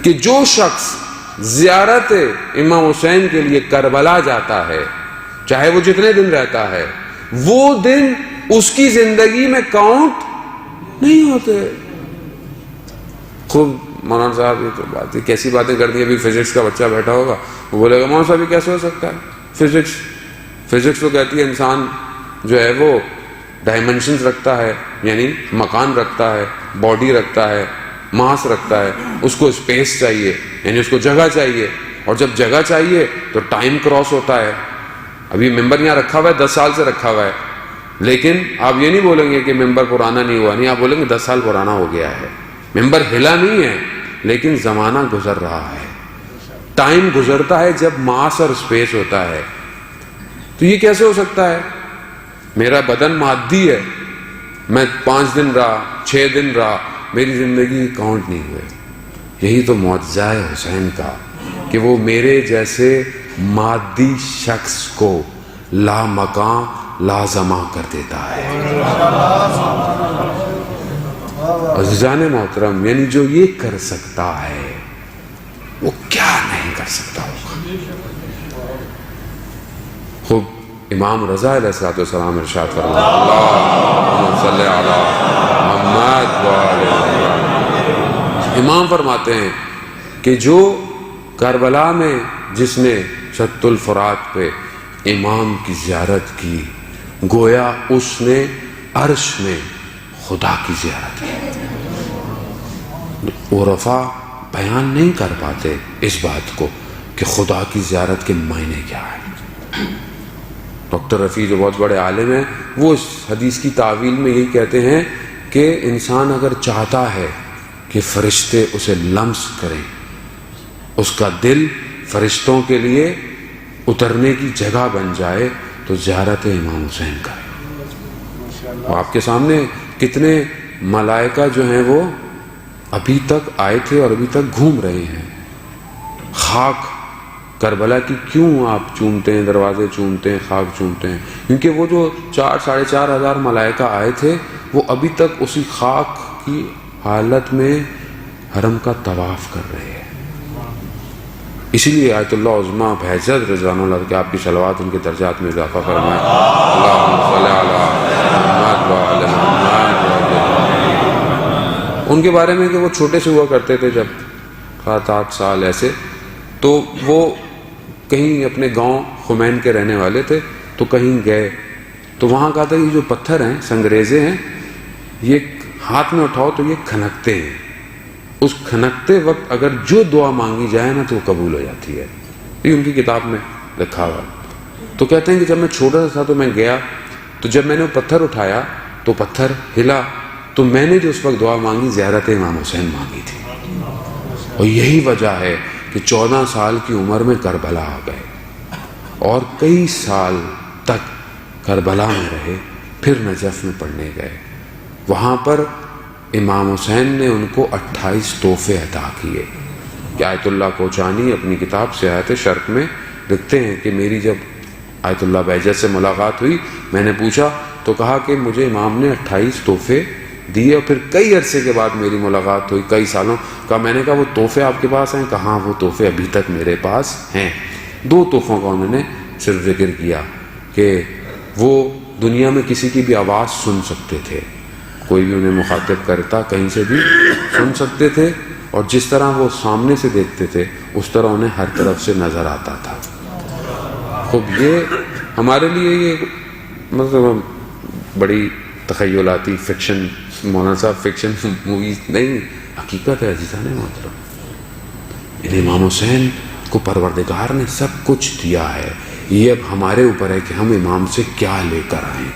کہ جو شخص زیارت امام حسین کے لیے کربلا جاتا ہے، چاہے وہ جتنے دن رہتا ہے، وہ دن اس کی زندگی میں کاؤنٹ نہیں ہوتے. خوب مولانا صاحب یہ تو بات ہے، کیسی باتیں کر دی. ابھی فزکس کا بچہ بیٹھا ہوگا، وہ بولے گا مولانا صاحب یہ کیسے ہو سکتا ہے؟ فزکس تو کہتی ہے انسان جو ہے وہ ڈائمنشنز رکھتا ہے، یعنی مکان رکھتا ہے، باڈی رکھتا ہے، ماس رکھتا ہے، اس کو اسپیس چاہیے، یعنی اس کو جگہ چاہیے، اور جب جگہ چاہیے تو ٹائم کراس ہوتا ہے. ابھی ممبر یہاں رکھا ہوا ہے، 10 سال سے رکھا ہوا ہے، لیکن آپ یہ نہیں بولیں گے کہ ممبر پرانا نہیں ہوا، نہیں، آپ بولیں گے 10 سال پرانا ہو گیا ہے. ممبر ہلا نہیں ہے، لیکن زمانہ گزر رہا ہے، ٹائم گزرتا ہے جب ماس اور اسپیس ہوتا ہے. تو یہ کیسے ہو سکتا ہے؟ میرا بدن مادی ہے، میں 5 دن رہا، 6 دن رہا، میری زندگی کاؤنٹ نہیں ہوئے. یہی تو معجزہ ہے حسین کا کہ وہ میرے جیسے مادی شخص کو لا مکان لا زماں کر دیتا ہے. عزیزان محترم، یعنی جو یہ کر سکتا ہے وہ کیا نہیں کر سکتا ہوگا. خوب امام رضا علیہ السلام ارشاد فرمایا، اللہم صلی علی محمد وآل محمد. امام فرماتے ہیں کہ جو کربلا میں جس نے شط الفرات پہ امام کی زیارت کی، گویا اس نے عرش میں خدا کی زیارت کی. عرفا بیان نہیں کر پاتے اس بات کو کہ خدا کی زیارت کے معنی کیا ہے. ڈاکٹر رفیع جو بہت بڑے عالم ہیں، وہ اس حدیث کی تعویل میں یہی کہتے ہیں کہ انسان اگر چاہتا ہے کہ فرشتے اسے لمس کریں، اس کا دل فرشتوں کے لیے اترنے کی جگہ بن جائے، تو زیارت امام حسین کرے. آپ کے سامنے کتنے ملائکہ جو ہیں وہ ابھی تک آئے تھے اور ابھی تک گھوم رہے ہیں. خاک کربلا کی کیوں آپ چومتے ہیں، دروازے چومتے ہیں، خاک چومتے ہیں؟ کیونکہ وہ جو 4,500 ہزار ملائکہ آئے تھے، وہ ابھی تک اسی خاک کی حالت میں حرم کا طواف کر رہے ہیں. اسی لیے آیت اللہ عظمیٰ بہزت رضوان اللہ کہ آپ کی صلوات ان کے درجات میں اضافہ فرمائیں. اللہم صلی علی محمد وآل محمد. ان کے بارے میں کہ وہ چھوٹے سے ہوا کرتے تھے، جب 7-8 سال ایسے، تو وہ کہیں اپنے گاؤں خمین کے رہنے والے تھے، تو کہیں گئے تو وہاں کہا تھا یہ جو پتھر ہیں، سنگریزے ہیں، یہ ہاتھ میں اٹھاؤ تو یہ کھنکتے ہیں. اس کھنکتے وقت اگر جو دعا مانگی جائے نا تو وہ قبول ہو جاتی ہے. یہ ان کی کتاب میں لکھا ہوا. تو کہتے ہیں کہ جب میں چھوٹا سا تھا تو میں گیا، تو جب میں نے وہ پتھر اٹھایا تو پتھر ہلا، تو میں نے جو اس وقت دعا مانگی زیارت امام حسین مانگی تھی. اور یہی وجہ ہے کہ 14 سال کی عمر میں کربلا آ گئے اور کئی سال تک کربلا میں رہے، پھر نجف میں پڑھنے گئے. وہاں پر امام حسین نے ان کو 28 تحفے عطا کیے. کہ آیت اللہ کوچانی اپنی کتاب سیاحت شرق میں لکھتے ہیں کہ میری جب آیت اللہ بہجت سے ملاقات ہوئی، میں نے پوچھا تو کہا کہ مجھے امام نے 28 تحفے دیے، اور پھر کئی عرصے کے بعد میری ملاقات ہوئی، کئی سالوں کا. میں نے کہا وہ تحفے آپ کے پاس ہیں؟ کہاں وہ تحفے ابھی تک میرے پاس ہیں. 2 تحفوں کا انہوں نے صرف ذکر کیا کہ وہ دنیا میں کسی کی بھی آواز سن سکتے تھے، کوئی بھی انہیں مخاطب کرتا کہیں سے بھی سن سکتے تھے، اور جس طرح وہ سامنے سے دیکھتے تھے اس طرح انہیں ہر طرف سے نظر آتا تھا. خوب یہ ہمارے لیے یہ مطلب بڑی تخیلاتی فکشن، مولانا صاحب فکشن موویز نہیں، حقیقت ہے عزیزان محترم. امام حسین کو پروردگار نے سب کچھ دیا ہے، یہ اب ہمارے اوپر ہے کہ ہم امام سے کیا لے کر آئیں.